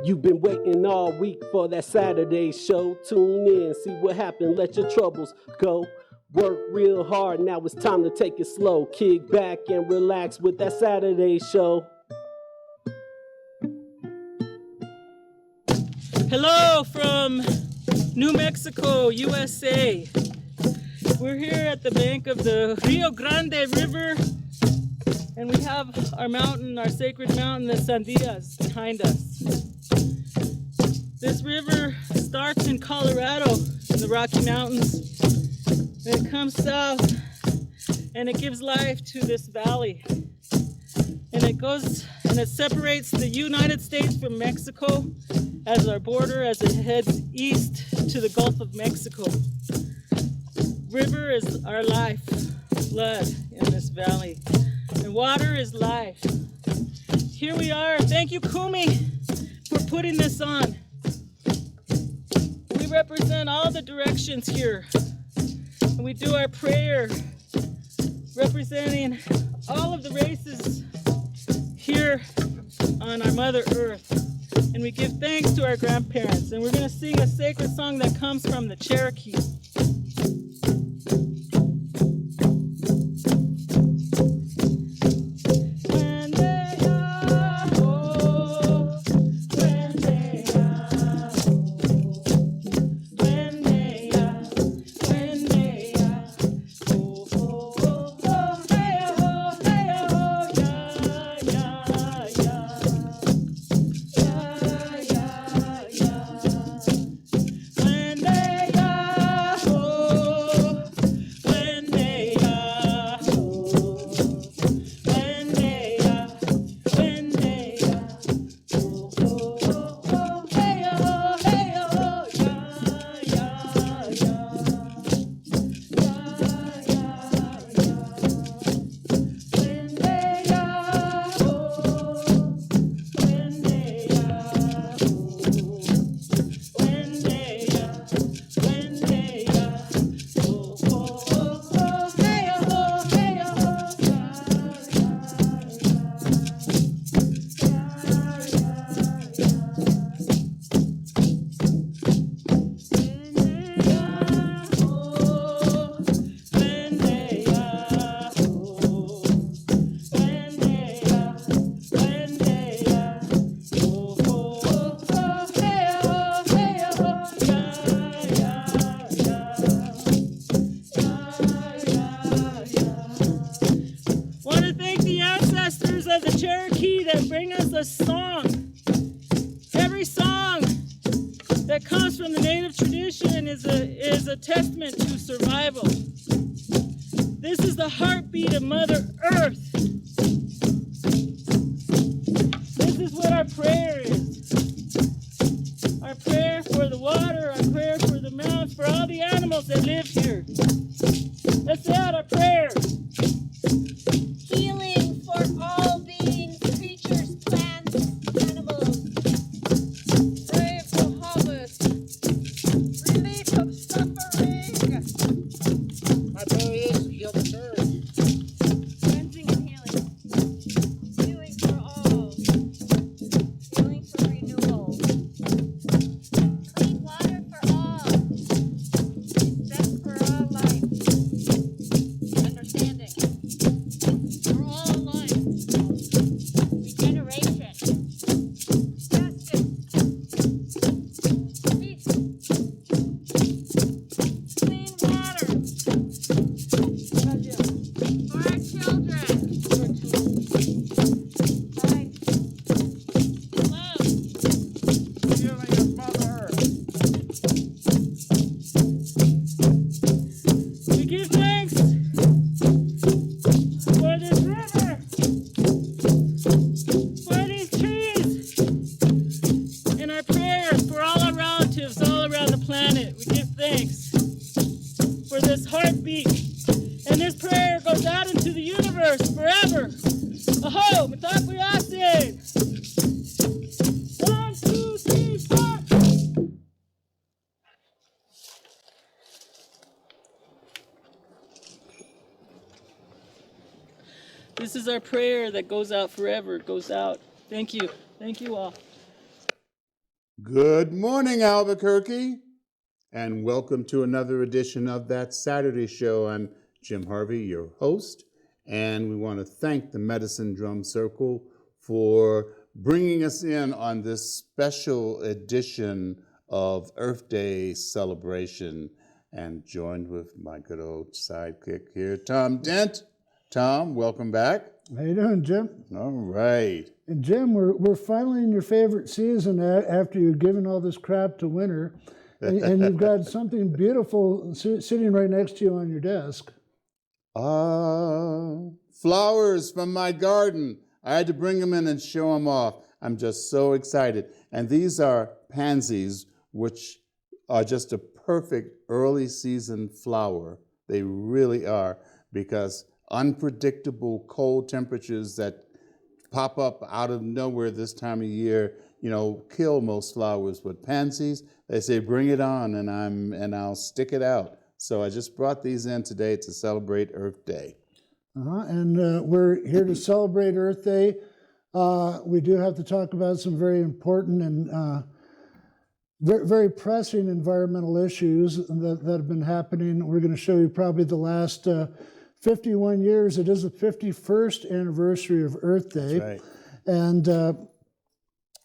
You've been waiting all week for that Saturday show. Tune in, see what happened, let your troubles go. Work real hard, now it's time to take it slow. Kick back and relax with that Saturday show. Hello from New Mexico, USA. We're here at the bank of the Rio Grande River, and we have our mountain, our sacred mountain, the Sandias, behind us. This river starts in Colorado, in the Rocky Mountains, and it comes south, and it gives life to this valley. And it goes, and it separates the United States from Mexico as our border, as it heads east to the Gulf of Mexico. River is our life, blood in this valley, and water is life. Here we are. Thank you, Kumi, for putting this on. We represent all the directions here, and we do our prayer representing all of the races here on our Mother Earth. And we give thanks to our grandparents, and we're going to sing a sacred song that comes from the Cherokee. Bring us a song. Every song that comes from the native tradition is a testament to survival. This is the heartbeat of Mother Earth. This is what our prayer is. Our prayer for the water, our prayer for the mountains, for all the animals that live here. Let's say out our prayer. Healing for all beings, creatures, plants, animals. Pray for harvest. Relief of suffering. My prayer is to heal the earth. Cleansing and healing. Healing for all. Healing for renewal. Clean water for all. Best for all life. Understanding. For all life. Regeneration. Justice. Peace. Clean water. For our children. Life. Love. Healing of Mother Earth. We give thanks for this river, for these trees, and our prayers for all our relatives all around the planet. We give thanks for this heartbeat, and this prayer goes out into the universe forever. Aho, Mitakuyasin! 1, 2, 3, 4! This is our prayer that goes out forever. It goes out. Thank you. Thank you all. Good morning, Albuquerque, and welcome to another edition of That Saturday Show. I'm Jim Harvey, your host, and we want to thank the Medicine Drum Circle for bringing us in on this special edition of Earth Day celebration, and joined with my good old sidekick here, Tom Dent. Tom, welcome back. How you doing, Jim? All right. And Jim, we're finally in your favorite season after you've given all this crap to winter, and you've got something beautiful sitting right next to you on your desk. Flowers from my garden. I had to bring them in and show them off. I'm just so excited. And these are pansies, which are just a perfect early season flower. They really are, because unpredictable cold temperatures that pop up out of nowhere this time of year, kill most flowers. But pansies, they say, bring it on, and I'll stick it out. So I just brought these in today to celebrate Earth Day. And we're here to celebrate Earth Day. We do have to talk about some very important and very pressing environmental issues that have been happening. We're going to show you probably the last 51 years. It is the 51st anniversary of Earth Day. That's right. And,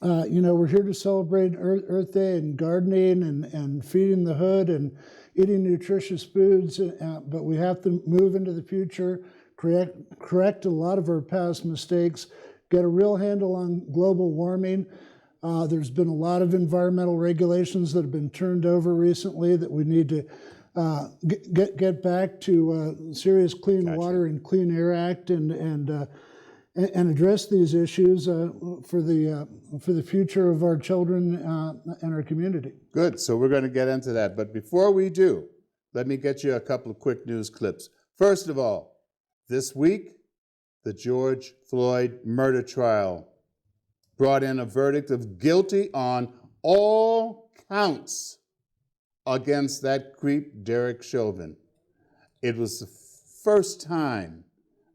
we're here to celebrate Earth Day and gardening and feeding the hood and eating nutritious foods. But we have to move into the future, correct a lot of our past mistakes, get a real handle on global warming. There's been a lot of environmental regulations that have been turned over recently that we need to get back to serious Clean Water and Clean Air Act and address these issues for the future of our children and our community. Good. So we're going to get into that. But before we do, let me get you a couple of quick news clips. First of all, this week, the George Floyd murder trial brought in a verdict of guilty on all counts against that creep, Derek Chauvin. It was the first time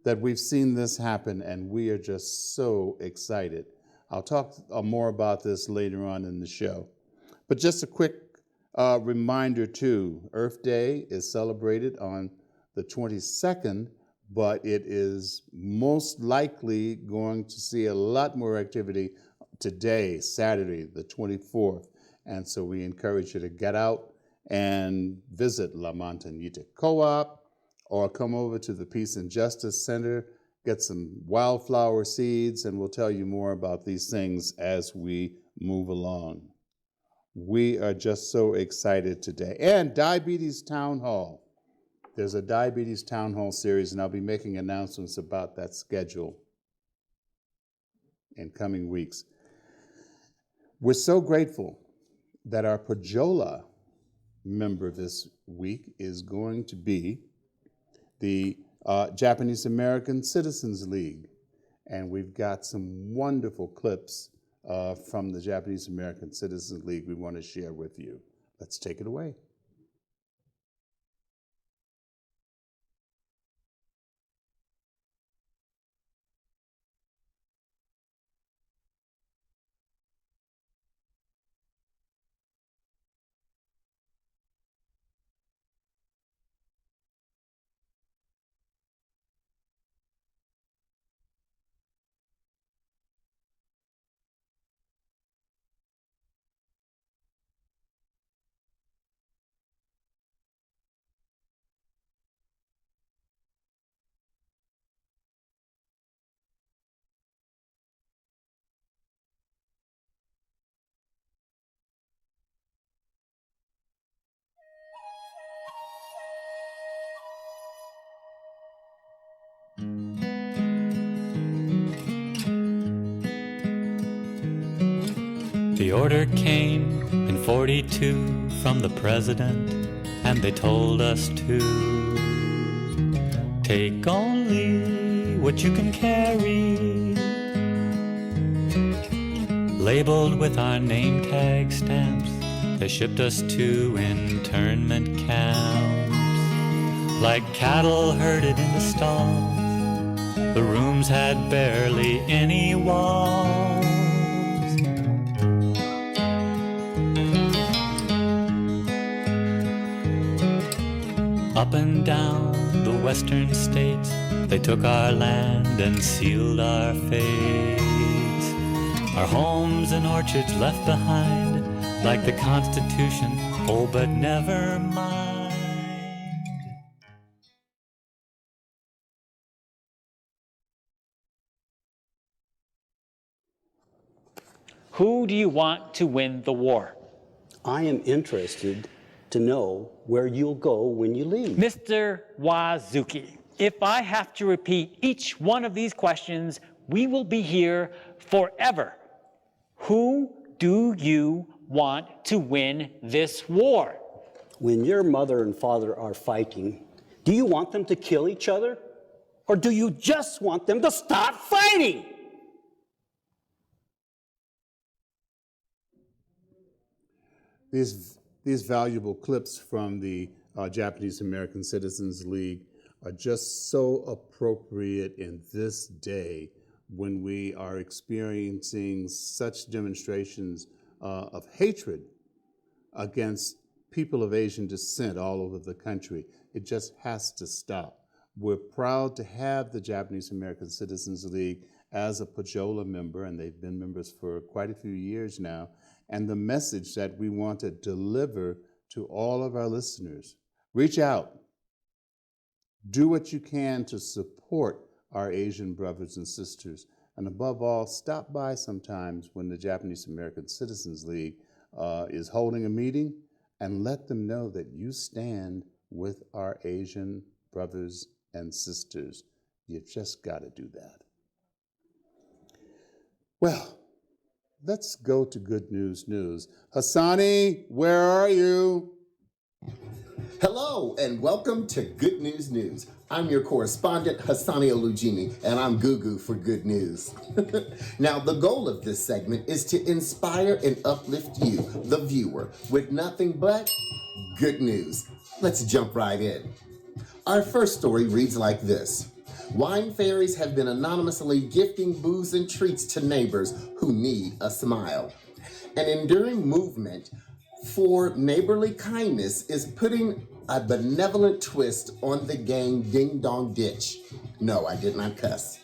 that we've seen this happen, and we are just so excited. I'll talk more about this later on in the show. But just a quick reminder, too, Earth Day is celebrated on the 22nd, but it is most likely going to see a lot more activity today, Saturday, the 24th. And so we encourage you to get out and visit La Montanita Co-op, or come over to the Peace and Justice Center, get some wildflower seeds, and we'll tell you more about these things as we move along. We are just so excited today. And Diabetes Town Hall. There's a Diabetes Town Hall series, and I'll be making announcements about that schedule in coming weeks. We're so grateful that our Pajola member this week is going to be the Japanese American Citizens League. And we've got some wonderful clips from the Japanese American Citizens League we want to share with you. Let's take it away. The order came in 42 from the president, and they told us to take only what you can carry, labeled with our name tag stamps. They shipped us to internment camps. Like cattle herded in the stalls, the rooms had barely any walls. Up and down the western states, they took our land and sealed our fates. Our homes and orchards left behind, like the Constitution, oh, but never mind. Who do you want to win the war? I am interested to know where you'll go when you leave. Mr. Wazuki, if I have to repeat each one of these questions, we will be here forever. Who do you want to win this war? When your mother and father are fighting, do you want them to kill each other? Or do you just want them to stop fighting? These valuable clips from the Japanese American Citizens League are just so appropriate in this day when we are experiencing such demonstrations of hatred against people of Asian descent all over the country. It just has to stop. We're proud to have the Japanese American Citizens League as a Pajola member, and they've been members for quite a few years now. And the message that we want to deliver to all of our listeners: reach out, do what you can to support our Asian brothers and sisters, and above all, stop by sometimes when the Japanese American Citizens League is holding a meeting, and let them know that you stand with our Asian brothers and sisters. You just got to do that. Well, let's go to Good News News. Hassani, where are you? Hello and welcome to Good News News. I'm your correspondent, Hassani Olujimi, and I'm Gugu for Good News. Now, the goal of this segment is to inspire and uplift you, the viewer, with nothing but good news. Let's jump right in. Our first story reads like this. Wine fairies have been anonymously gifting booze and treats to neighbors who need a smile. An enduring movement for neighborly kindness is putting a benevolent twist on the game Ding Dong Ditch. No, I did not cuss.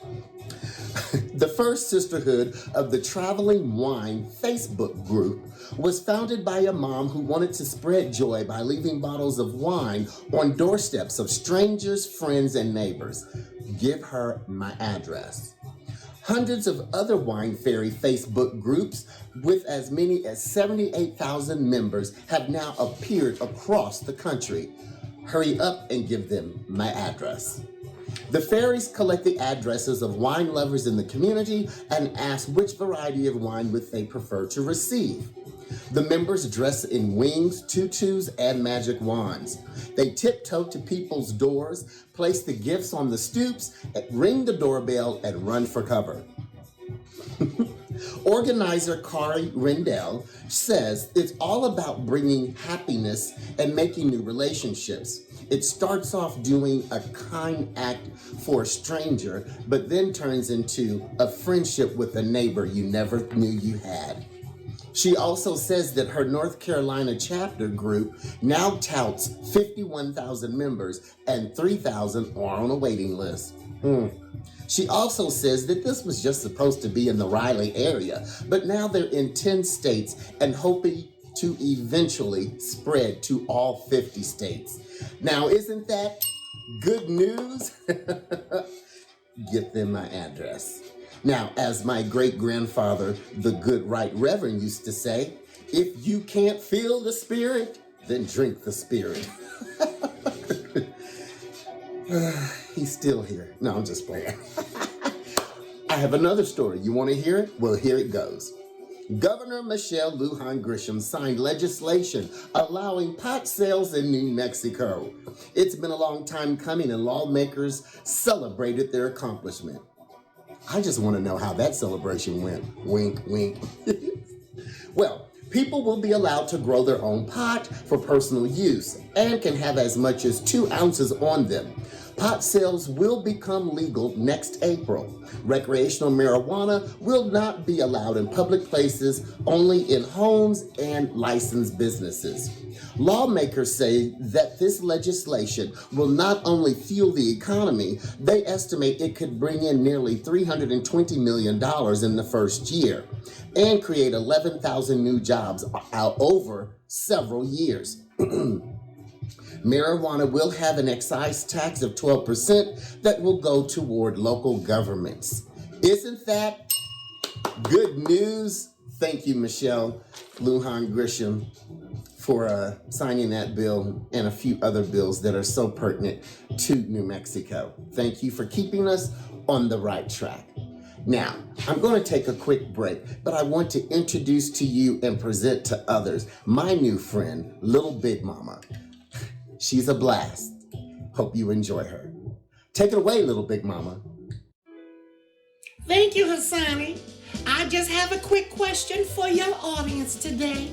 The first sisterhood of the Traveling Wine Facebook group was founded by a mom who wanted to spread joy by leaving bottles of wine on doorsteps of strangers, friends, and neighbors. Give her my address. Hundreds of other Wine Fairy Facebook groups with as many as 78,000 members have now appeared across the country. Hurry up and give them my address. The fairies collect the addresses of wine lovers in the community and ask which variety of wine would they prefer to receive. The members dress in wings, tutus, and magic wands. They tiptoe to people's doors, place the gifts on the stoops, ring the doorbell, and run for cover. Organizer Kari Rendell says it's all about bringing happiness and making new relationships. It starts off doing a kind act for a stranger, but then turns into a friendship with a neighbor you never knew you had. She also says that her North Carolina chapter group now touts 51,000 members and 3,000 are on a waiting list. She also says that this was just supposed to be in the Raleigh area, but now they're in 10 states and hoping to eventually spread to all 50 states. Now, isn't that good news? Get them my address. Now, as my great-grandfather, the good right reverend, used to say, if you can't feel the spirit, then drink the spirit. He's still here. No, I'm just playing. I have another story. You want to hear it? Well, here it goes. Governor Michelle Lujan Grisham signed legislation allowing pot sales in New Mexico. It's been a long time coming and lawmakers celebrated their accomplishment. I just want to know how that celebration went. Wink, wink. Well, people will be allowed to grow their own pot for personal use and can have as much as 2 ounces on them. Pot sales will become legal next April. Recreational marijuana will not be allowed in public places, only in homes and licensed businesses. Lawmakers say that this legislation will not only fuel the economy, they estimate it could bring in nearly $320 million in the first year and create 11,000 new jobs out over several years. Marijuana will have an excise tax of 12% that will go toward local governments. Isn't that good news? Thank you, Michelle Lujan Grisham, for signing that bill and a few other bills that are so pertinent to New Mexico. Thank you for keeping us on the right track. Now, I'm going to take a quick break, but I want to introduce to you and present to others my new friend, Little Big Mama. She's a blast. Hope you enjoy her. Take it away, Little Big Mama. Thank you, Hassani. I just have a quick question for your audience today.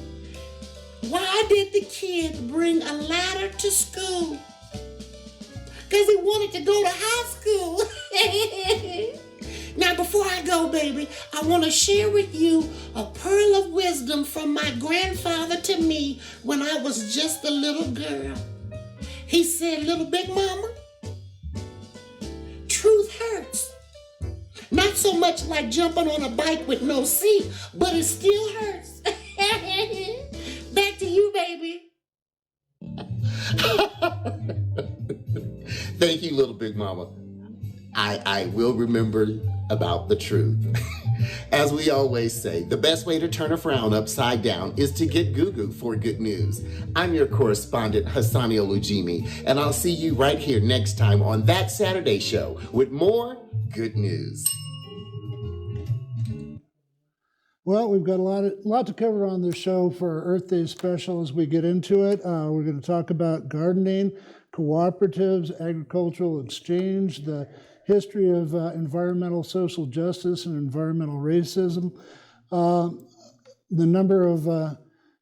Why did the kid bring a ladder to school? Because he wanted to go to high school. Now, before I go, baby, I want to share with you a pearl of wisdom from my grandfather to me when I was just a little girl. He said, Little Big Mama, truth hurts. Not so much like jumping on a bike with no seat, but it still hurts. Back to you, baby. Thank you, Little Big Mama. I will remember about the truth. As we always say, the best way to turn a frown upside down is to get goo-goo for good news. I'm your correspondent, Hassani Olujimi, and I'll see you right here next time on That Saturday Show with more good news. Well, we've got a lot to cover on this show for our Earth Day special as we get into it. We're going to talk about gardening, cooperatives, agricultural exchange, the history of environmental social justice and environmental racism, the number of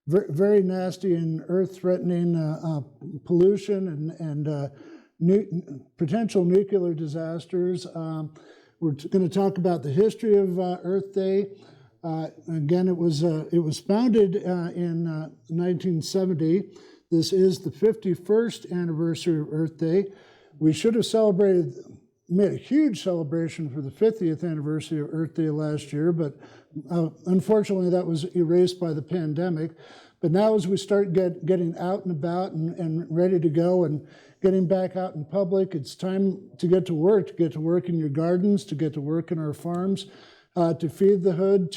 very nasty and earth-threatening pollution and potential nuclear disasters. We're going to talk about the history of Earth Day. Again, it was founded in 1970. This is the 51st anniversary of Earth Day. We should have made a huge celebration for the 50th anniversary of Earth Day last year, but unfortunately that was erased by the pandemic. But now as we start getting out and about and ready to go and getting back out in public, it's time to get to work in your gardens, to get to work in our farms, to feed the hood,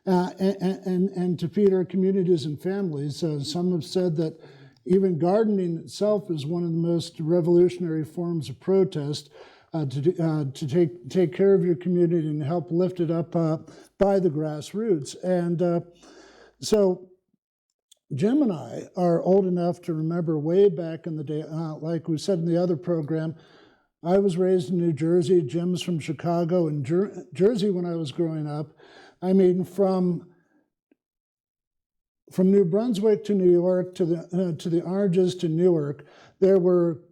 and to feed our communities and families. Some have said that even gardening itself is one of the most revolutionary forms of protest, to take care of your community and help lift it up by the grassroots. And so Jim and I are old enough to remember way back in the day, like we said in the other program, I was raised in New Jersey, Jim's from Chicago, and Jersey when I was growing up. I mean, from New Brunswick to New York to the Oranges to Newark, there were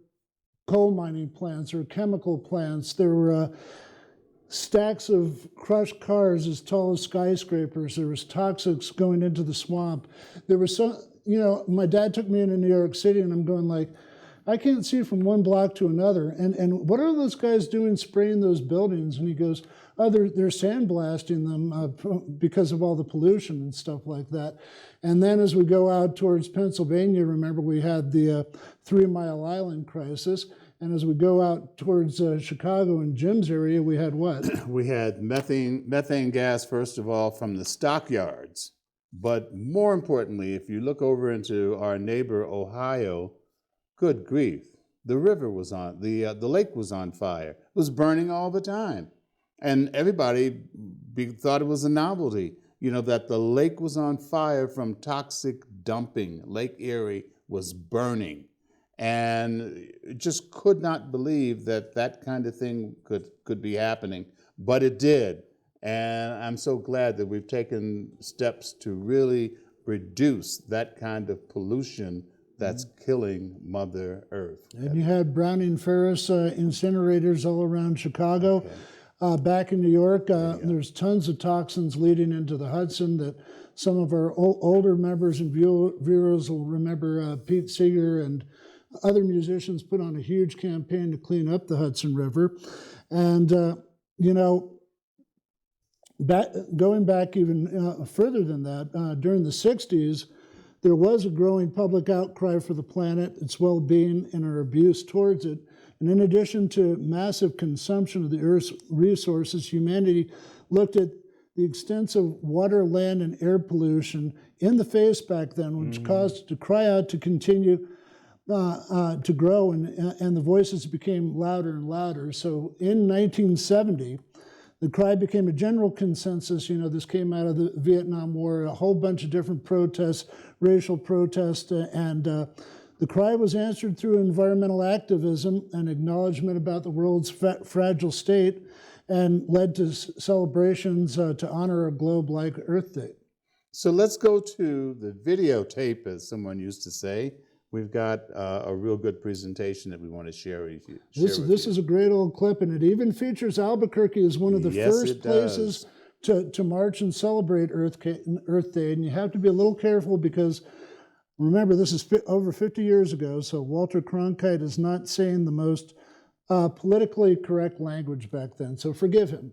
coal mining plants or chemical plants. There were stacks of crushed cars as tall as skyscrapers. There was toxics going into the swamp. There was my dad took me into New York City, and I'm going like, I can't see from one block to another. And what are those guys doing spraying those buildings? And he goes, oh, they're sandblasting them because of all the pollution and stuff like that. And then as we go out towards Pennsylvania, remember we had the 3 Mile Island crisis. And as we go out towards Chicago and Jim's area, we had what? We had methane gas, first of all, from the stockyards. But more importantly, if you look over into our neighbor, Ohio, good grief, the river was on, the lake was on fire. It was burning all the time. And everybody thought it was a novelty, that the lake was on fire from toxic dumping. Lake Erie was burning. And just could not believe that kind of thing could be happening. But it did. And I'm so glad that we've taken steps to really reduce that kind of pollution that's killing Mother Earth. And you had Browning Ferris incinerators all around Chicago. Back in New York, there's tons of toxins leading into the Hudson that some of our older members and viewers will remember. Pete Seeger and other musicians put on a huge campaign to clean up the Hudson River. And, you know, going back even further than that, during the 60s, there was a growing public outcry for the planet, its well-being, and our abuse towards it. And in addition to massive consumption of the Earth's resources, humanity looked at the extensive water, land, and air pollution in the face back then, which caused it to cry out to continue to grow, and the voices became louder and louder. So in 1970, the cry became a general consensus. You know, this came out of the Vietnam War, a whole bunch of different protests, racial protests, and the cry was answered through environmental activism and acknowledgement about the world's fragile state, and led to celebrations to honor a globe like Earth Day. So let's go to the videotape, as someone used to say. We've got a real good presentation that we want to share with you. This is a great old clip, and it even features Albuquerque as one of the first places to march and celebrate Earth Day. And you have to be a little careful because, remember, this is over 50 years ago, so Walter Cronkite is not saying the most politically correct language back then, so forgive him.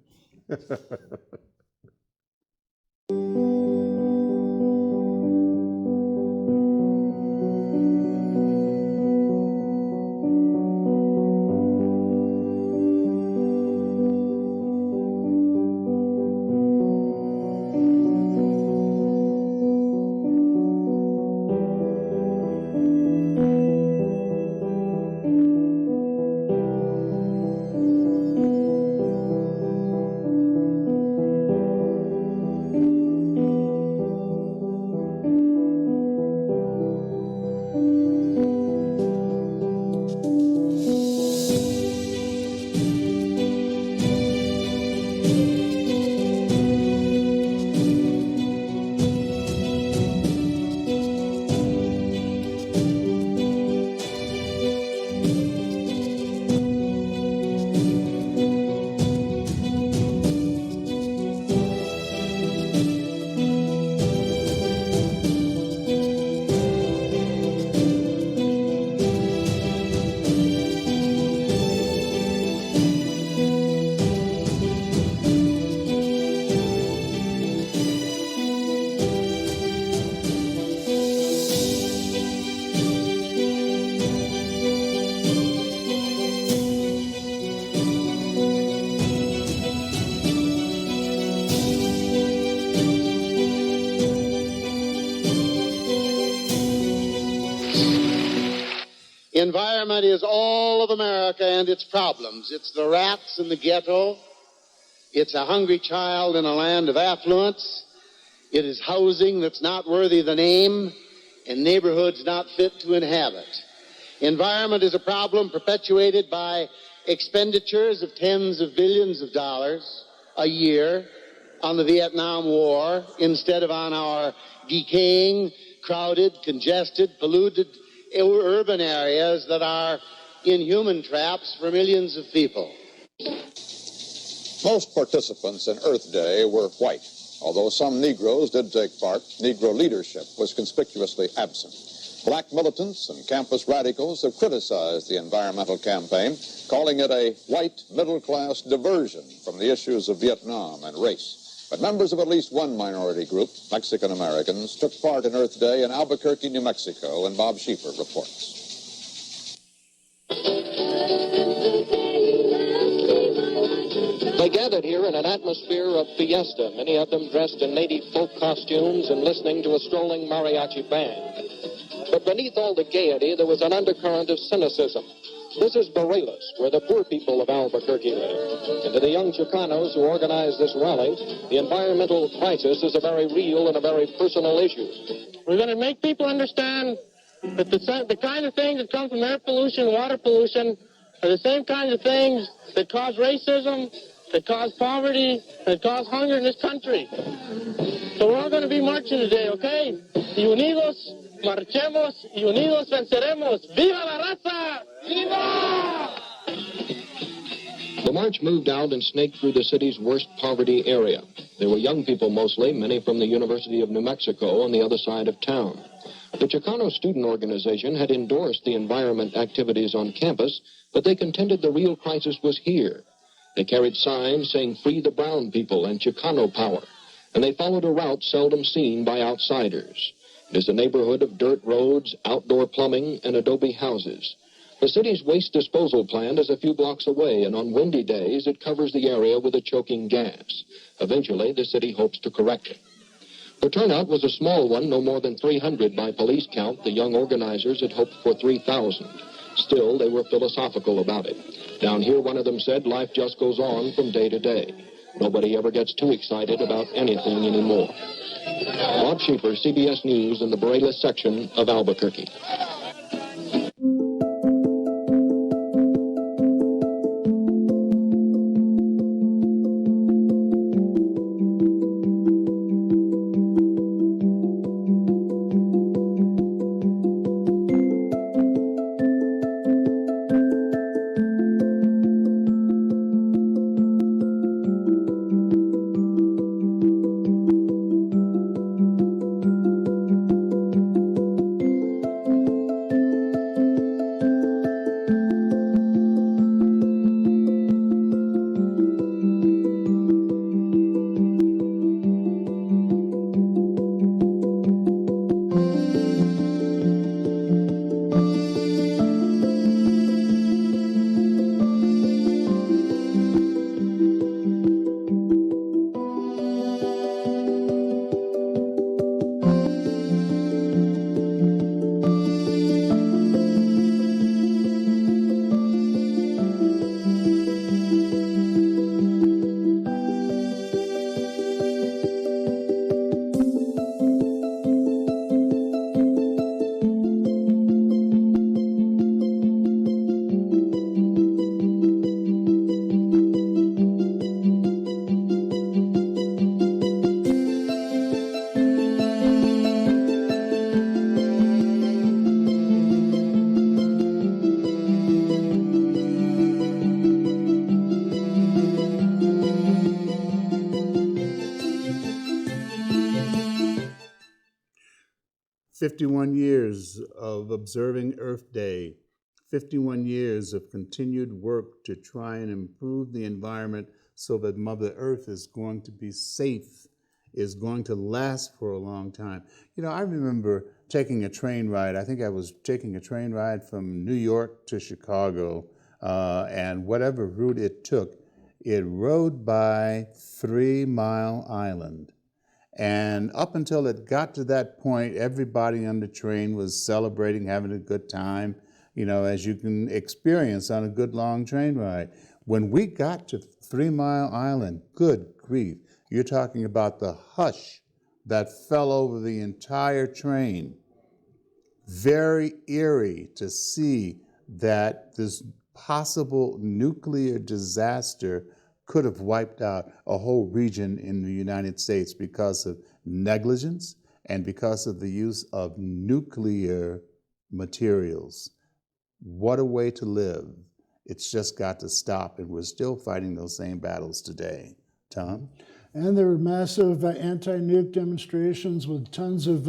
Environment is all of America and its problems. It's the rats in the ghetto. It's a hungry child in a land of affluence. It is housing that's not worthy the name and neighborhoods not fit to inhabit. Environment is a problem perpetuated by expenditures of tens of billions of dollars a year on the Vietnam War instead of on our decaying, crowded, congested, polluted urban areas that are inhuman traps for millions of people. Most participants in Earth Day were white. Although some Negroes did take part, Negro leadership was conspicuously absent. Black militants and campus radicals have criticized the environmental campaign, calling it a white middle-class diversion from the issues of Vietnam and race. But members of at least one minority group, Mexican Americans, took part in Earth Day in Albuquerque, New Mexico, and Bob Schieffer reports. They gathered here in an atmosphere of fiesta, many of them dressed in native folk costumes and listening to a strolling mariachi band. But beneath all the gaiety, there was an undercurrent of cynicism. This is Barelas, where the poor people of Albuquerque live. And to the young Chicanos who organized this rally, the environmental crisis is a very real and a very personal issue. We're going to make people understand that the kind of things that come from air pollution, water pollution, are the same kinds of things that cause racism, that cause poverty, that cause hunger in this country. So we're all going to be marching today, okay? You need Juntos marchemos y unidos venceremos. ¡Viva la raza! ¡Viva! The march moved out and snaked through the city's worst poverty area. They were young people mostly, many from the University of New Mexico on the other side of town. The Chicano Student Organization had endorsed the environment activities on campus, but they contended the real crisis was here. They carried signs saying free the brown people and Chicano power, and they followed a route seldom seen by outsiders. It is a neighborhood of dirt roads, outdoor plumbing, and adobe houses. The city's waste disposal plant is a few blocks away, and on windy days it covers the area with a choking gas. Eventually, the city hopes to correct it. The turnout was a small one, no more than 300 by police count. The young organizers had hoped for 3,000. Still, they were philosophical about it. Down here, one of them said, life just goes on from day to day. Nobody ever gets too excited about anything anymore. Bob Schieffer, CBS News in the Barelas section of Albuquerque. "51 years of observing Earth Day, 51 years of continued work to try and improve the environment so that Mother Earth is going to be safe, is going to last for a long time." You know, I remember taking a train ride. I think I was taking a train ride from New York to Chicago, and whatever route it took, it rode by 3 Mile Island. And up until it got to that point, everybody on the train was celebrating, having a good time, you know, as you can experience on a good long train ride. When we got to 3 Mile Island, good grief, you're talking about the hush that fell over the entire train. Very eerie to see that this possible nuclear disaster could have wiped out a whole region in the United States because of negligence and because of the use of nuclear materials. What a way to live. It's just got to stop, and we're still fighting those same battles today. Tom? And there were massive anti-nuke demonstrations with tons of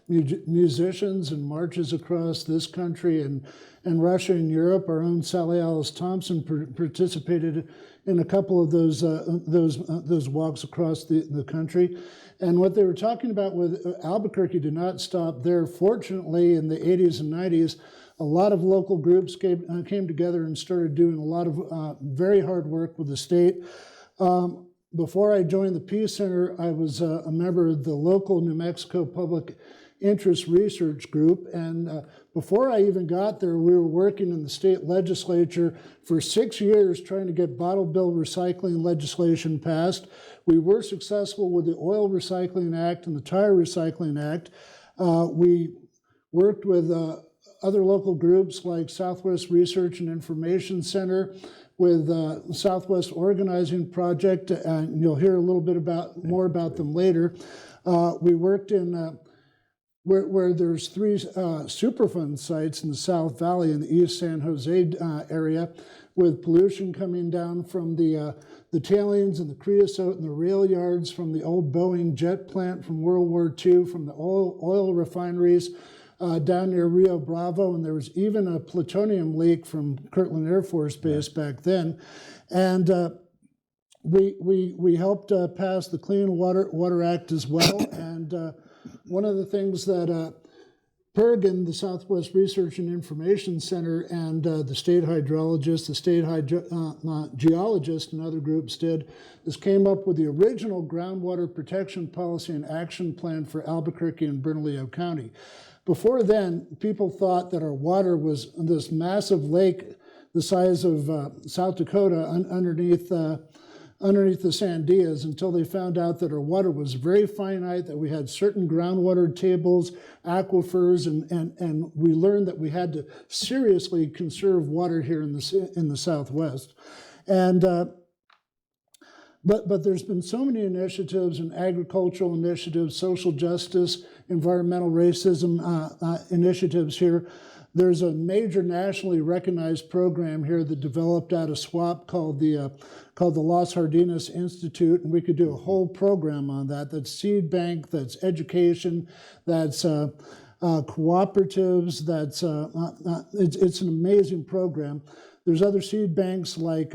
musicians and marches across this country and Russia and Europe. Our own Sally Alice Thompson participated in a couple of those walks across the country. And what they were talking about with Albuquerque did not stop there. Fortunately, in the 80s and 90s, a lot of local groups came together and started doing a lot of very hard work with the state. Before I joined the Peace Center, I was a member of the local New Mexico Public Interest Research Group. And before I even got there, we were working in the state legislature for 6 years trying to get bottle bill recycling legislation passed. We were successful with the Oil Recycling Act and the Tire Recycling Act. We worked with other local groups like Southwest Research and Information Center, with Southwest Organizing Project, and you'll hear a little bit more about them later. We worked in where there's 3 Superfund sites in the South Valley in the East San Jose area, with pollution coming down from the tailings and the creosote and the rail yards from the old Boeing jet plant from World War II, from the oil refineries down near Rio Bravo, and there was even a plutonium leak from Kirtland Air Force Base back then. And we helped pass the Clean Water Act as well. And one of the things that PIRG, the Southwest Research and Information Center, and the state hydrologist, the state geologist, and other groups did is came up with the original groundwater protection policy and action plan for Albuquerque and Bernalillo County. Before then, people thought that our water was this massive lake the size of South Dakota underneath the Sandias, until they found out that our water was very finite, that we had certain groundwater tables, aquifers, and we learned that we had to seriously conserve water here in the Southwest. And but there's been so many initiatives and agricultural initiatives, social justice, environmental racism initiatives here. There's a major nationally recognized program here that developed out of SWOP called the Las Jardines Institute, and we could do a whole program on that. That's seed bank, that's education, that's cooperatives, that's it's an amazing program. There's other seed banks like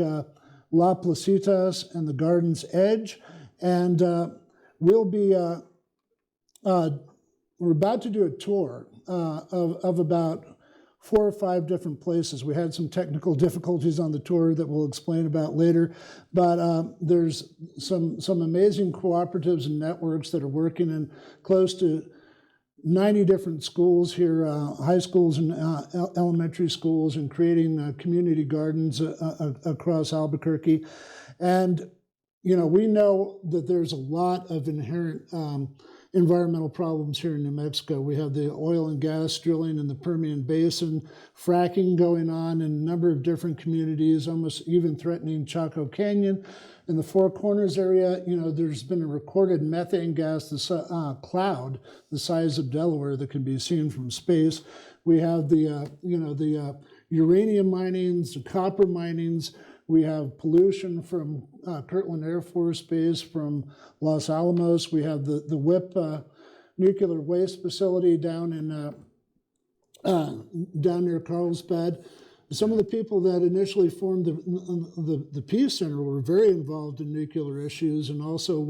La Placitaz and the Garden's Edge, and we'll be we're about to do a tour of about 4 or 5 different places. We had some technical difficulties on the tour that we'll explain about later, but there's some amazing cooperatives and networks that are working in close to 90 different schools here, high schools and elementary schools, and creating community gardens across Albuquerque. And, you know, we know that there's a lot of inherent environmental problems here in New Mexico. We have the oil and gas drilling in the Permian Basin, fracking going on in a number of different communities, almost even threatening Chaco Canyon. In the Four Corners area, you know, there's been a recorded methane gas cloud the size of Delaware that can be seen from space. We have the uranium minings, the copper minings. We have pollution from Kirtland Air Force Base, from Los Alamos. We have the WIP nuclear waste facility down near Carlsbad. Some of the people that initially formed the Peace Center were very involved in nuclear issues, and also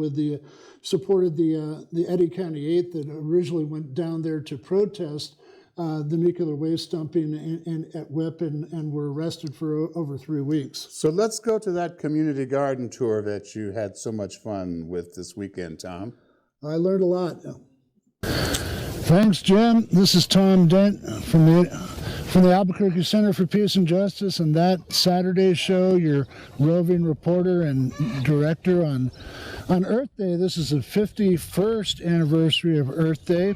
supported the Eddy County 8 that originally went down there to protest the nuclear waste dumping at WIP, and were arrested for over 3 weeks. So let's go to that community garden tour that you had so much fun with this weekend, Tom. I learned a lot. Thanks, Jim. This is Tom Dent from the Albuquerque Center for Peace and Justice, and that Saturday show, your roving reporter and director on Earth Day. This is the 51st anniversary of Earth Day,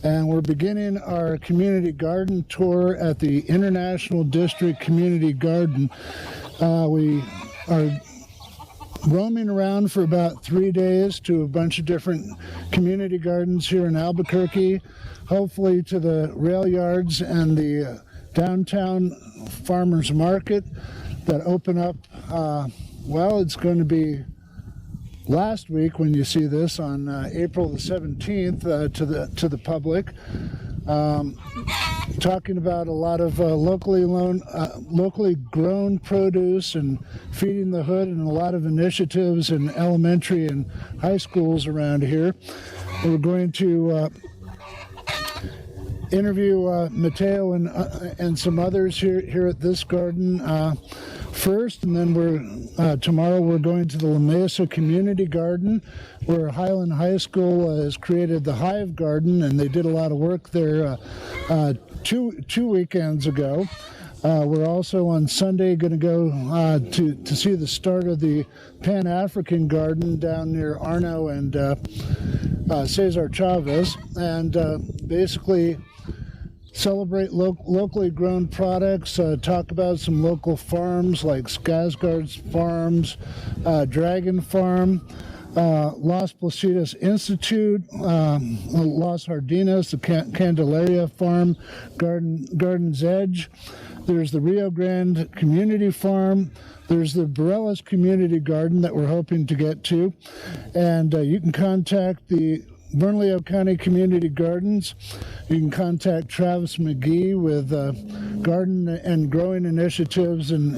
and we're beginning our community garden tour at the International District Community Garden. We are roaming around for about 3 days to a bunch of different community gardens here in Albuquerque, hopefully to the rail yards and the downtown farmers market that open up, well, it's going to be last week when you see this on April the 17th to the public. Talking about a lot of locally grown produce and feeding the hood, and a lot of initiatives in elementary and high schools around here. We're going to interview Mateo and some others here at this garden first, and then tomorrow we're going to the La Mesa Community Garden, where Highland High School has created the Hive Garden, and they did a lot of work there two weekends ago. We're also on Sunday going to go to see the start of the Pan-African Garden down near Arno and Cesar Chavez, and basically celebrate locally grown products, talk about some local farms like Skagaard Farms, Dragon Farm, Las Placitaz Institute, Las Jardines, the Candelaria Farm, Garden's Edge. There's the Rio Grande Community Farm. There's the Barelas Community Garden that we're hoping to get to. And you can contact the Bernalillo County Community Gardens. You can contact Travis McGee with garden and growing initiatives in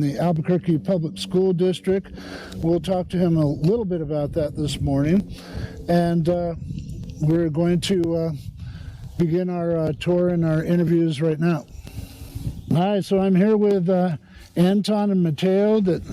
the Albuquerque Public School District. We'll talk to him a little bit about that this morning. And we're going to begin our tour and our interviews right now. Hi, so I'm here with Anton and Mateo that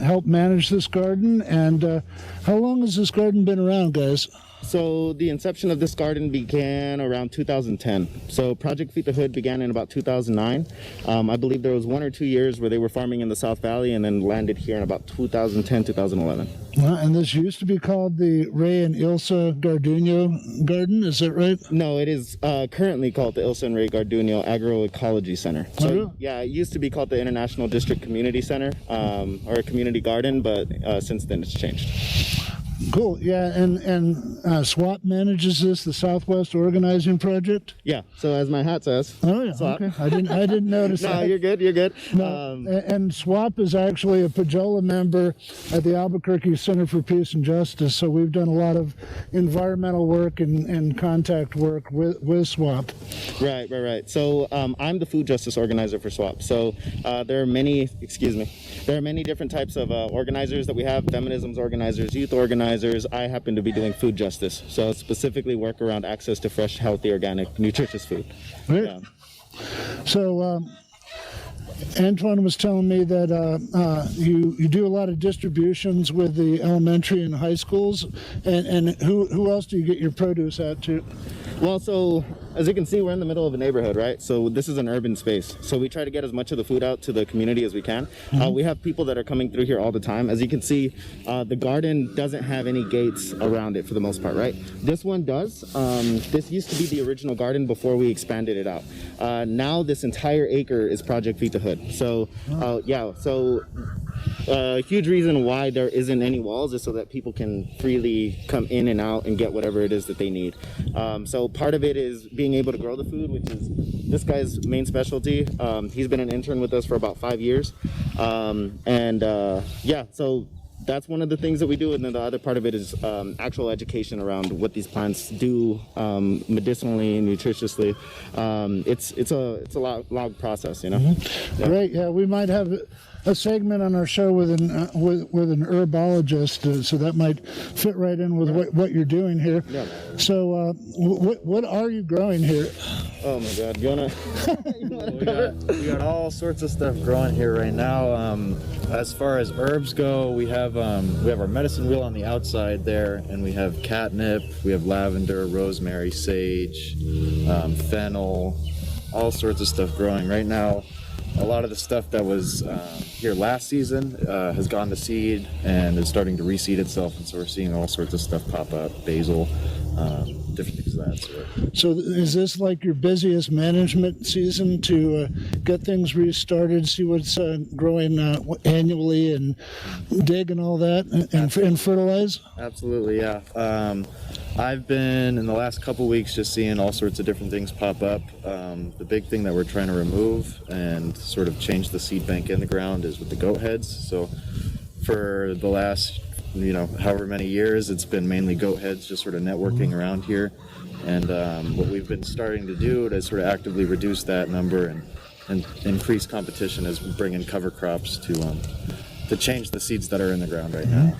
help manage this garden. And how long has this garden been around, guys? So the inception of this garden began around 2010. So Project Feed the Hood began in about 2009. I believe there was 1 or 2 years where they were farming in the South Valley and then landed here in about 2010, 2011. And this used to be called the Ray and Ilsa Garduno Garden, is that right? No, it is currently called the Ilsa and Ray Garduno Agroecology Center. So yeah, it used to be called the International District Community Center or a community garden, but since then it's changed. Cool. Yeah, and SWOP manages this, the Southwest Organizing Project. Yeah. So as my hat says. Oh yeah. SWOP. Okay. I didn't notice that. No, you're good. You're good. No, and SWOP is actually a Pajola member at the Albuquerque Center for Peace and Justice. So we've done a lot of environmental work and contact work with SWOP. Right. So I'm the food justice organizer for SWOP. So there are many different types of organizers that we have: feminism organizers, youth organizers. I happen to be doing food justice, so specifically work around access to fresh, healthy, organic, nutritious food. Right. Yeah. So Antoine was telling me that you do a lot of distributions with the elementary and high schools, and who else do you get your produce out to? Well, so as you can see, we're in the middle of a neighborhood, right? So this is an urban space. So we try to get as much of the food out to the community as we can. We have people that are coming through here all the time. As you can see, the garden doesn't have any gates around it for the most part, right? This one does. This used to be the original garden before we expanded it out. Now this entire acre is Project Feed the Hood. So a huge reason why there isn't any walls is so that people can freely come in and out and get whatever it is that they need. So part of it is being able to grow the food, which is this guy's main specialty. He's been an intern with us for about 5 years. So that's one of the things that we do. And then the other part of it is actual education around what these plants do medicinally and nutritiously. It's a long process, you know? Mm-hmm. Yeah. Great. Yeah, we might have a segment on our show with an herbologist, so that might fit right in with what you're doing here. Yeah. So what are you growing here? Oh my God, you wanna? we got all sorts of stuff growing here right now. As far as herbs go, we have our medicine wheel on the outside there, and we have catnip, we have lavender, rosemary, sage, fennel, all sorts of stuff growing right now. A lot of the stuff that was here last season has gone to seed and is starting to reseed itself, and so we're seeing all sorts of stuff pop up, basil, different things of that sort. So is this like your busiest management season to get things restarted, see what's growing annually and dig and all that and fertilize? Absolutely, yeah. I've been in the last couple weeks just seeing all sorts of different things pop up. The big thing that we're trying to remove and sort of change the seed bank in the ground is with the goat heads. So for the last, however many years, it's been mainly goat heads just sort of networking around here. And what we've been starting to do to sort of actively reduce that number and increase competition is bring in cover crops to change the seeds that are in the ground right now.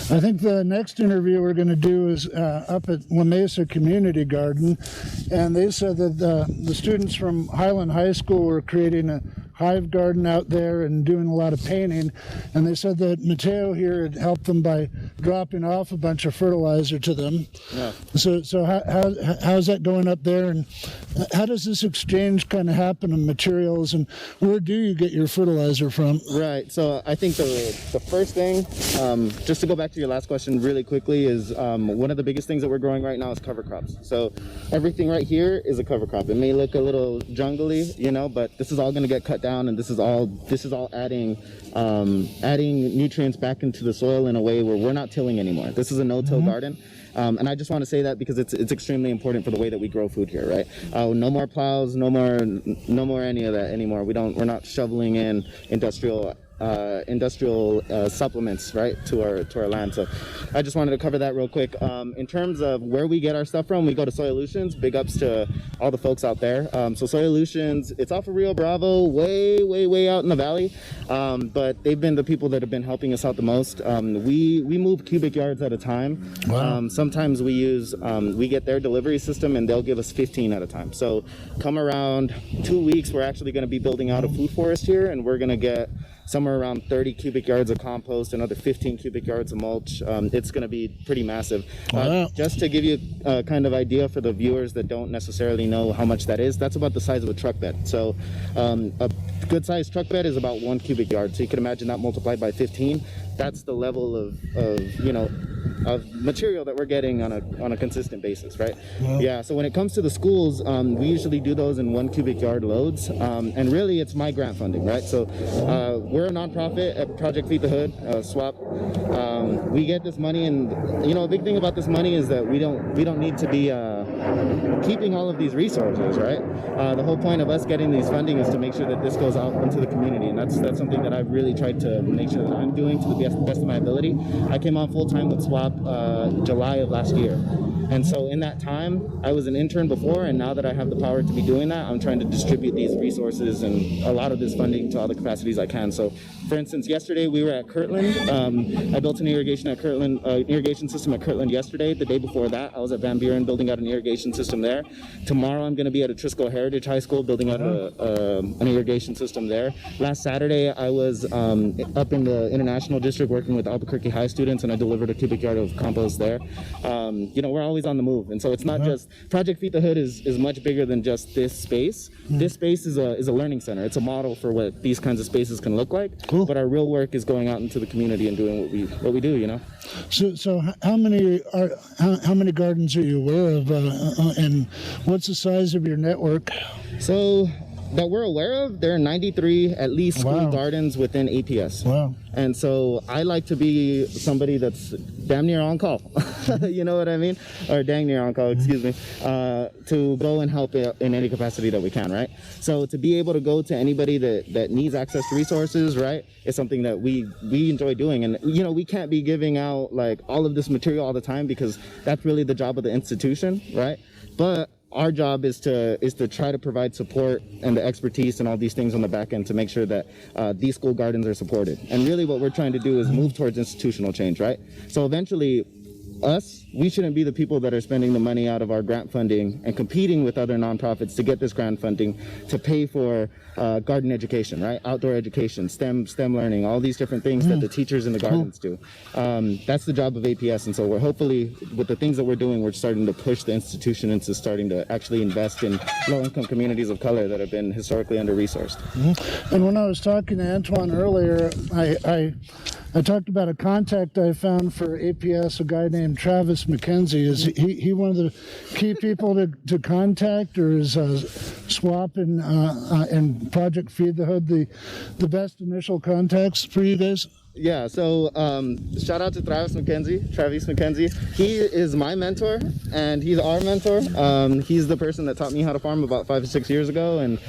I think the next interview we're going to do is up at La Mesa Community Garden, and they said that the students from Highland High School were creating a hive garden out there and doing a lot of painting, and they said that Mateo here had helped them by dropping off a bunch of fertilizer to them. Yeah. So how's that going up there, and how does this exchange kind of happen of materials, and where do you get your fertilizer from? Right, so I think the first thing, just to go back to your last question really quickly, is one of the biggest things that we're growing right now is cover crops. So everything right here is a cover crop. It may look a little jungly, but this is all going to get cut down, and this is all adding nutrients back into the soil in a way where we're not not tilling anymore. This is a no-till garden. And I just want to say that because it's extremely important for the way that we grow food here, right? No more plows, no more any of that anymore. We're not shoveling in industrial supplements, right, to our land. So I just wanted to cover that real quick. In terms of where we get our stuff from, we go to Solutions. Big ups to all the folks out there. So Solutions, it's off of Rio Bravo, way out in the valley. But they've been the people that have been helping us out the most. We move cubic yards at a time. Wow. Sometimes we get their delivery system and they'll give us 15 at a time. So come around 2 weeks, we're actually going to be building out a food forest here, and we're going to get somewhere around 30 cubic yards of compost, another 15 cubic yards of mulch. It's going to be pretty massive. Just to give you a kind of idea for the viewers that don't necessarily know how much that is, that's about the size of a truck bed. So a good sized truck bed is about 1 cubic yard. So you can imagine that multiplied by 15. That's the level of material that we're getting on a consistent basis, right? Yeah. So when it comes to the schools, we usually do those in 1 cubic yard loads, and really it's my grant funding, right? So we're a nonprofit at Project Feed the Hood, SWOP. We get this money, and a big thing about this money is that we don't need to be keeping all of these resources, right? The whole point of us getting these funding is to make sure that this goes out into the community, and that's something that I've really tried to make sure that I'm doing to the best of my ability. I came on full time with SWOP July of last year. And so in that time, I was an intern before, and now that I have the power to be doing that, I'm trying to distribute these resources and a lot of this funding to all the capacities I can. So, for instance, yesterday we were at Kirtland. I built an irrigation system at Kirtland yesterday. The day before that, I was at Van Buren building out an irrigation system there. Tomorrow, I'm going to be at Atrisco Heritage High School building out an irrigation system there. Last Saturday, I was up in the International District working with Albuquerque High students, and I delivered a cubic yard of compost there. We're always on the move, and so it's not just Project Feed the Hood is much bigger than just this space. This space is a learning center. It's a model for what these kinds of spaces can look like. Cool. But our real work is going out into the community and doing what we do. So how many gardens are you aware of, and what's the size of your network? So that we're aware of, there are 93 at least school gardens within APS. Wow. And so I like to be somebody that's damn near on call, you know what I mean? Or dang near on call, excuse me, to go and help in any capacity that we can, right? So to be able to go to anybody that needs access to resources, right, is something that we enjoy doing. And, we can't be giving out like all of this material all the time because that's really the job of the institution, right? But our job is to try to provide support and the expertise and all these things on the back end to make sure that these school gardens are supported. And really what we're trying to do is move towards institutional change, right? So eventually we shouldn't be the people that are spending the money out of our grant funding and competing with other nonprofits to get this grant funding to pay for garden education, right? Outdoor education, STEM learning, all these different things that the teachers in the gardens do. That's the job of APS, and so we're hopefully, with the things that we're doing, we're starting to push the institution into starting to actually invest in low-income communities of color that have been historically under-resourced. And when I was talking to Antoine earlier, I talked about a contact I found for APS, a guy named Travis McKenzie. Is he one of the key people to contact, or is SWOP and Project Feed the Hood the best initial contacts for you guys? Yeah, so shout out to Travis McKenzie. He is my mentor, and he's our mentor. He's the person that taught me how to farm about 5 or 6 years ago, and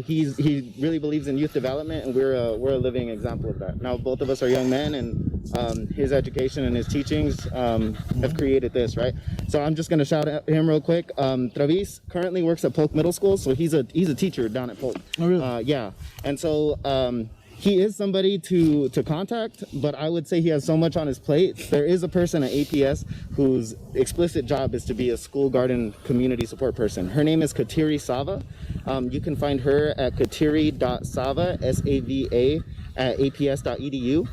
he really believes in youth development, and we're a living example of that. Now, both of us are young men, and his education and his teachings have created this, right? So I'm just going to shout out him real quick. Travis currently works at Polk Middle School, so he's a teacher down at Polk. Oh, really? Yeah, and so he is somebody to contact, but I would say he has so much on his plate. There is a person at APS whose explicit job is to be a school garden community support person. Her name is Kateri Sava. You can find her at kateri.sava, S-A-V-A, at aps.edu.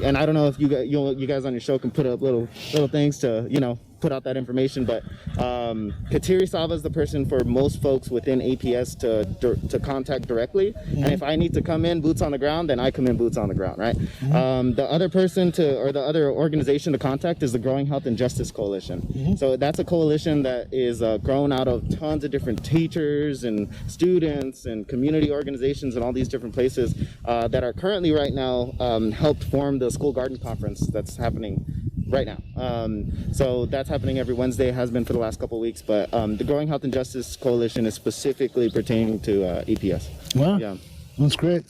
And I don't know if you guys on your show can put up little things to, put out that information. But Kateri Sava is the person for most folks within APS to contact directly. And if I need to come in boots on the ground, then I come in boots on the ground, right? The other person or the other organization to contact is the Growing Health and Justice Coalition. So that's a coalition that is grown out of tons of different teachers and students and community organizations and all these different places that are currently right now helped form the School Garden Conference that's happening right now. So that's happening every Wednesday, has been for the last couple of weeks, but the Growing Health and Justice Coalition is specifically pertaining to EPS. Wow. Yeah. That's great.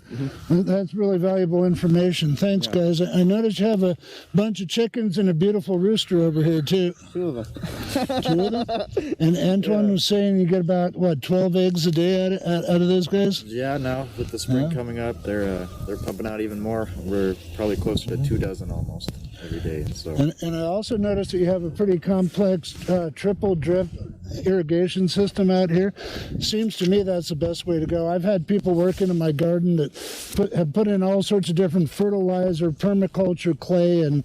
That's really valuable information. Thanks, guys. I noticed you have a bunch of chickens and a beautiful rooster over here, too. 2 of them. 2 of them? And Antoine was saying you get about, 12 eggs a day out of those guys? Yeah, now with the spring coming up, they're pumping out even more. We're probably closer to 2 dozen almost every day. So. And I also noticed that you have a pretty complex triple drip irrigation system out here. Seems to me that's the best way to go. I've had people working in my garden that have put in all sorts of different fertilizer, permaculture clay, and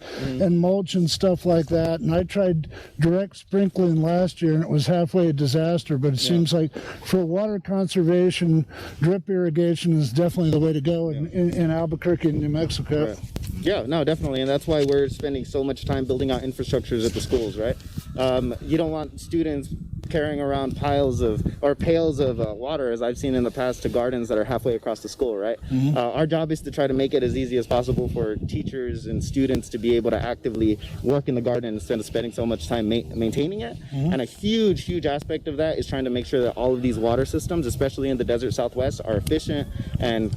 mulch and stuff like that. And I tried direct sprinkling last year, and it was halfway a disaster. But it seems like for water conservation, drip irrigation is definitely the way to go in Albuquerque, New Mexico. Right. Yeah, no, definitely, and that's why we're spending so much time building out infrastructures at the schools, right? You don't want students carrying around pails of water, as I've seen in the past, to gardens that are halfway across the school, right? Our job is to try to make it as easy as possible for teachers and students to be able to actively work in the garden instead of spending so much time maintaining it. And a huge aspect of that is trying to make sure that all of these water systems, especially in the desert Southwest, are efficient and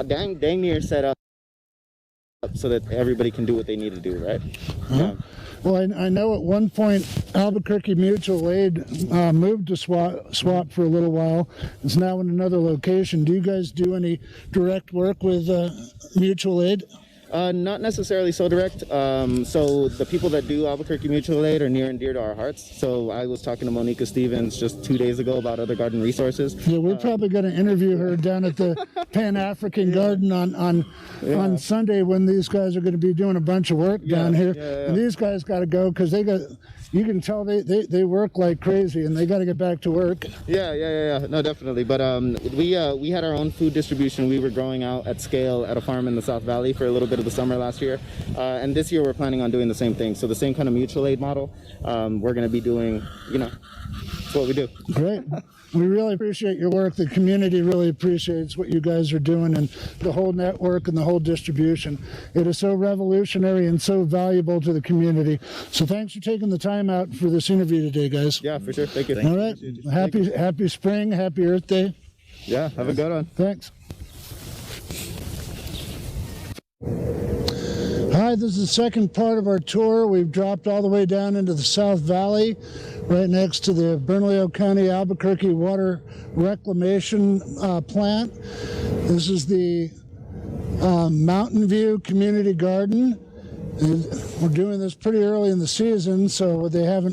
dang near set up so that everybody can do what they need to do, right? Yeah. Well, I know at one point Albuquerque Mutual Aid moved to SWOP for a little while. It's now in another location. Do you guys do any direct work with Mutual Aid? Not necessarily so direct. So the people that do Albuquerque Mutual Aid are near and dear to our hearts. So I was talking to Monica Stevens just 2 days ago about other garden resources. Yeah, we're probably going to interview her down at the Pan-African Garden on Sunday when these guys are going to be doing a bunch of work down here. And these guys got to go because you can tell they work like crazy and they got to get back to work. Yeah. No, definitely. But we had our own food distribution. We were growing out at scale at a farm in the South Valley for a little bit of the summer last year. And this year we're planning on doing the same thing. So the same kind of mutual aid model. We're going to be doing, that's what we do. Great. We really appreciate your work. The community really appreciates what you guys are doing and the whole network and the whole distribution. It is so revolutionary and so valuable to the community. So thanks for taking the time out for this interview today, guys. Yeah, for sure. Thank you. All right. Happy spring. Happy Earth Day. Yeah, have a good one. Thanks. Hi, this is the second part of our tour. We've dropped all the way down into the South Valley, right next to the Bernalillo County Albuquerque Water Reclamation Plant. This is the Mountain View Community Garden. And we're doing this pretty early in the season, so they'll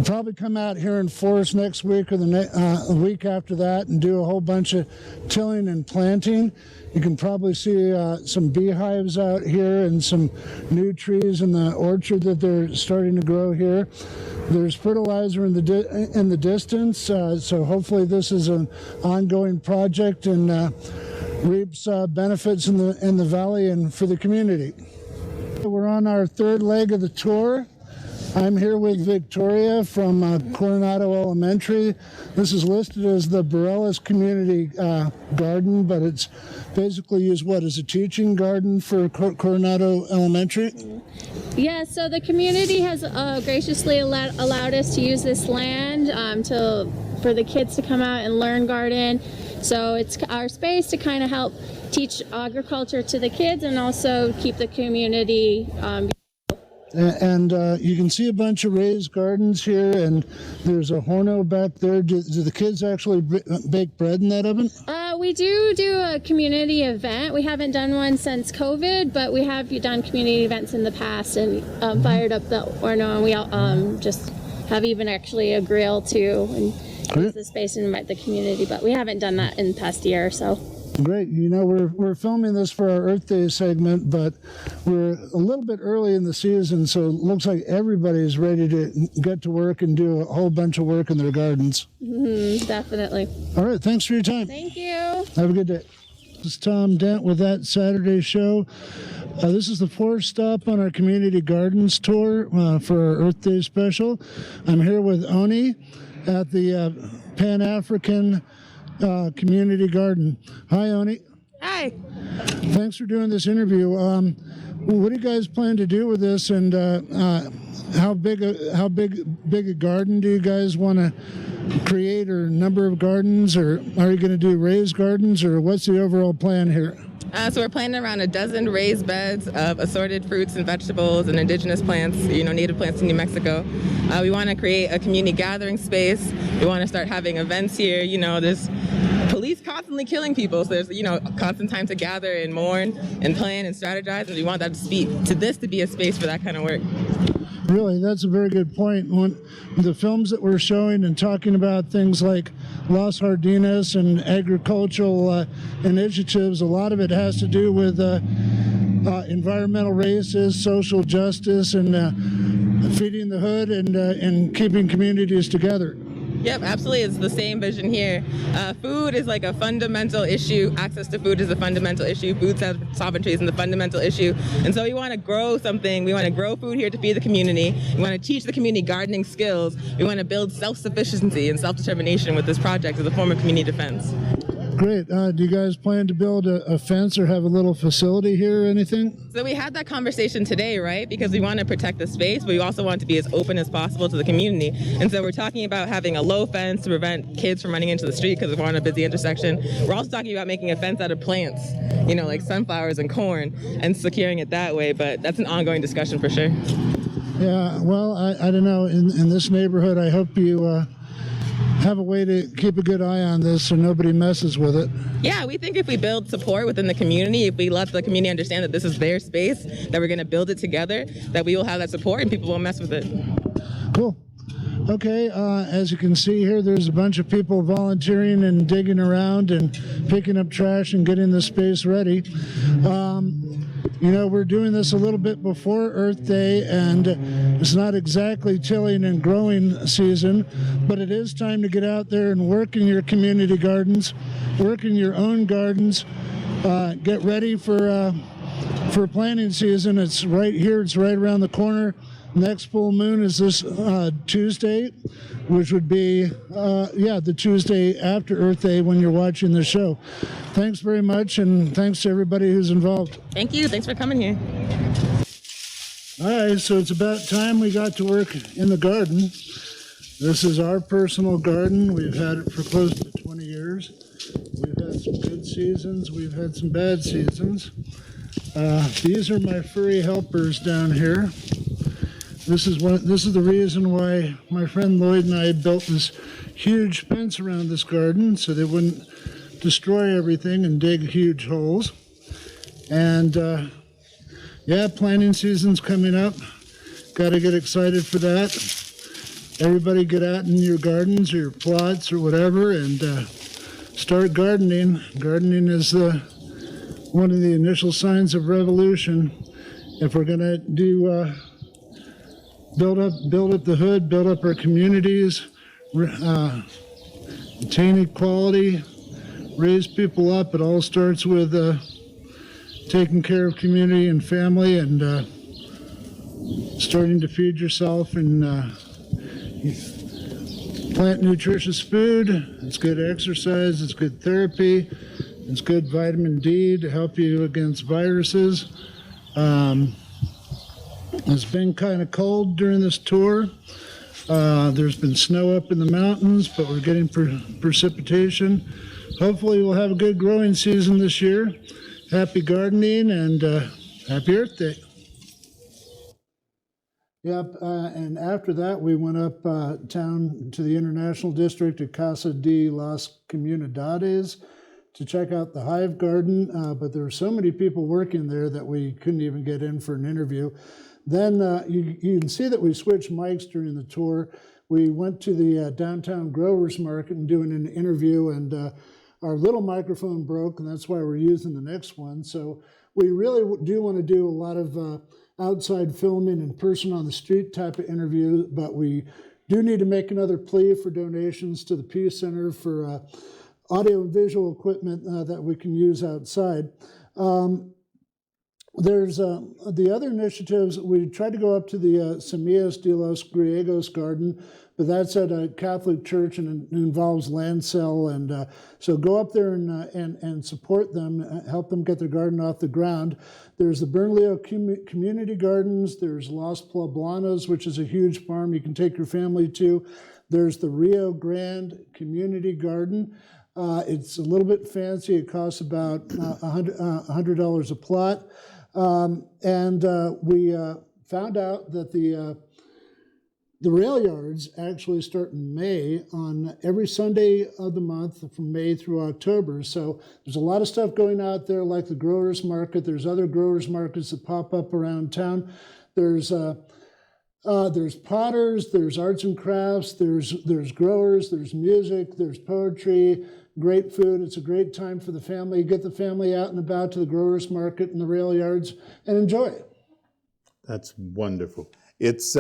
probably come out here in force next week or the week after that and do a whole bunch of tilling and planting. You can probably see some beehives out here and some new trees in the orchard that they're starting to grow here. There's fertilizer in the distance, so hopefully this is an ongoing project and reaps benefits in the valley and for the community. We're on our third leg of the tour. I'm here with Victoria from Coronado Elementary. This is listed as the Barelas Community Garden, but it's basically used as a teaching garden for Coronado Elementary? Yeah, so the community has graciously allowed us to use this land for the kids to come out and learn garden. So it's our space to kind of help teach agriculture to the kids and also keep the community And you can see a bunch of raised gardens here, and there's a horno back there. Do the kids actually bake bread in that oven? We do a community event. We haven't done one since COVID, but we have done community events in the past and fired up the horno, and we all, just have even actually a grill too, and use the space and invite the community, but we haven't done that in the past year or so. Great. You know, we're filming this for our Earth Day segment, but we're a little bit early in the season, so it looks like everybody's ready to get to work and do a whole bunch of work in their gardens. Definitely. All right. Thanks for your time. Thank you. Have a good day. This is Tom Dent with That Saturday Show. This is the fourth stop on our Community Gardens tour for our Earth Day special. I'm here with Oni at the Pan-African Community Garden. Hi, Oni. Hi. Thanks for doing this interview. What do you guys plan to do with this, and how big a garden do you guys want to create, or number of gardens, or are you going to do raised gardens, or what's the overall plan here? So we're planting around a dozen raised beds of assorted fruits and vegetables and indigenous plants, native plants in New Mexico. We want to create a community gathering space. We want to start having events here. There's police constantly killing people, so there's, constant time to gather and mourn and plan and strategize, and we want that to be a space for that kind of work. Really, that's a very good point. When the films that we're showing and talking about things like Las Jardines and agricultural initiatives, a lot of it has to do with environmental races, social justice, and feeding the hood and keeping communities together. Yep, absolutely. It's the same vision here. Food is like a fundamental issue. Access to food is a fundamental issue. Food sovereignty is a fundamental issue. And so we want to grow something. We want to grow food here to feed the community. We want to teach the community gardening skills. We want to build self-sufficiency and self-determination with this project as a form of community defense. Great. Do you guys plan to build a fence or have a little facility here or anything? So we had that conversation today, right? Because we want to protect the space, but we also want to be as open as possible to the community. And so we're talking about having a low fence to prevent kids from running into the street because we're on a busy intersection. We're also talking about making a fence out of plants, like sunflowers and corn, and securing it that way. But that's an ongoing discussion for sure. Yeah, well, I don't know. In this neighborhood, I hope you have a way to keep a good eye on this so nobody messes with it. Yeah, we think if we build support within the community, if we let the community understand that this is their space, that we're going to build it together, that we will have that support and people won't mess with it. Cool. Okay, as you can see here, there's a bunch of people volunteering and digging around and picking up trash and getting the space ready. We're doing this a little bit before Earth Day, and it's not exactly tilling and growing season, but it is time to get out there and work in your community gardens, work in your own gardens, get ready for planting season. It's right here, it's right around the corner. Next full moon is this Tuesday, which would be, the Tuesday after Earth Day when you're watching the show. Thanks very much, and thanks to everybody who's involved. Thank you. Thanks for coming here. All right, so it's about time we got to work in the garden. This is our personal garden. We've had it for close to 20 years. We've had some good seasons. We've had some bad seasons. These are my furry helpers down here. This is the reason why my friend Lloyd and I built this huge fence around this garden so they wouldn't destroy everything and dig huge holes. And planting season's coming up. Got to get excited for that. Everybody get out in your gardens or your plots or whatever and start gardening. Gardening is one of the initial signs of revolution. If we're going to do build up the hood, build up our communities, attain equality, raise people up. It all starts with taking care of community and family and starting to feed yourself and plant nutritious food. It's good exercise, it's good therapy, it's good vitamin D to help you against viruses. It's been kind of cold during this tour. There's been snow up in the mountains, but we're getting precipitation. Hopefully we'll have a good growing season this year. Happy gardening and happy Earth Day. Yep, and after that we went up town to the International District at Casa de las Communidades to check out the Hive Garden, but there were so many people working there that we couldn't even get in for an interview. Then you can see that we switched mics during the tour. We went to the downtown Growers Market and doing an interview, and our little microphone broke, and that's why we're using the next one. So we really do want to do a lot of outside filming and person on the street type of interview, but we do need to make another plea for donations to the Peace Center for audio and visual equipment that we can use outside. There's the other initiatives. We tried to go up to the Semillas de Los Griegos garden, but that's at a Catholic church and it involves land sale. And so go up there and support them, help them get their garden off the ground. There's the Bernalillo Community Gardens. There's Las Ploblamos, which is a huge farm you can take your family to. There's the Rio Grande Community Garden. It's a little bit fancy. It costs about $100 a plot. We found out that the rail yards actually start in May on every Sunday of the month from May through October. So there's a lot of stuff going out there, like the growers market. There's other growers markets that pop up around town. There's potters, there's arts and crafts, there's growers, there's music, there's poetry, great food. It's a great time for the family. Get the family out and about to the growers market and the rail yards and enjoy it. That's wonderful. It's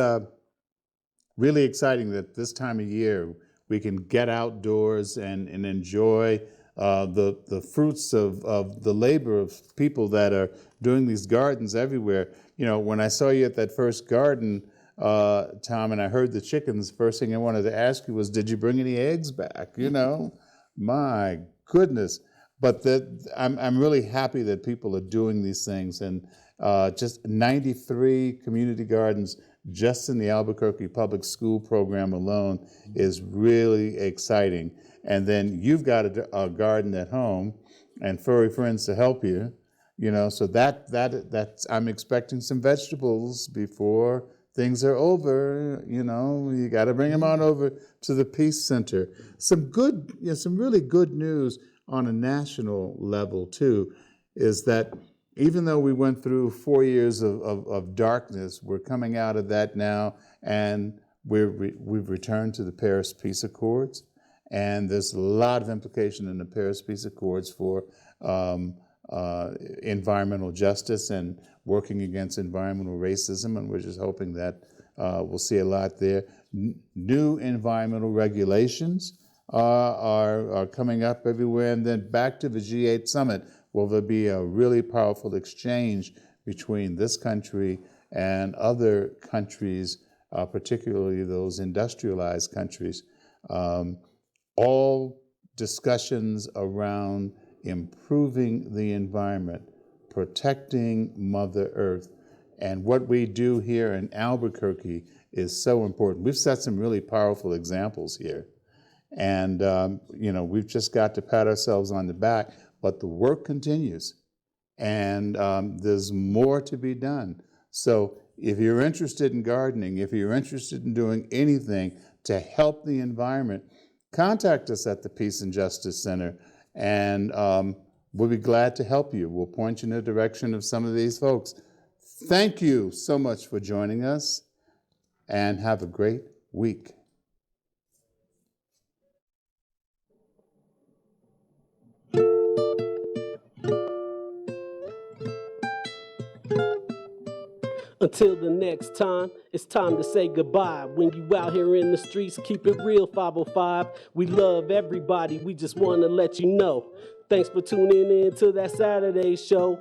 really exciting that this time of year we can get outdoors and enjoy the fruits of the labor of people that are doing these gardens everywhere. You know, when I saw you at that first garden, Tom, and I heard the chickens, first thing I wanted to ask you was, did you bring any eggs back? You know, my goodness. But I'm really happy that people are doing these things. And just 93 community gardens just in the Albuquerque Public School program alone is really exciting. And then you've got a garden at home and furry friends to help you, you know, so that's I'm expecting some vegetables before things are over. You know, you got to bring them on over to the Peace Center. Some really good news on a national level too is that even though we went through 4 years of darkness, we're coming out of that now, and we've returned to the Paris Peace Accords, and there's a lot of implication in the Paris Peace Accords for environmental justice and working against environmental racism, and we're just hoping that we'll see a lot there. New environmental regulations are coming up everywhere, and then back to the G8 summit. Will there be a really powerful exchange between this country and other countries, particularly those industrialized countries? All discussions around improving the environment, protecting Mother Earth, and what we do here in Albuquerque is so important. We've set some really powerful examples here. And, you know, we've just got to pat ourselves on the back. But the work continues, and there's more to be done. So if you're interested in gardening, if you're interested in doing anything to help the environment, contact us at the Peace and Justice Center, and we'll be glad to help you. We'll point you in the direction of some of these folks. Thank you so much for joining us, and have a great week. Until the next time, it's time to say goodbye. When you out here in the streets, keep it real, 505. We love everybody, we just want to let you know. Thanks for tuning in to that Saturday show.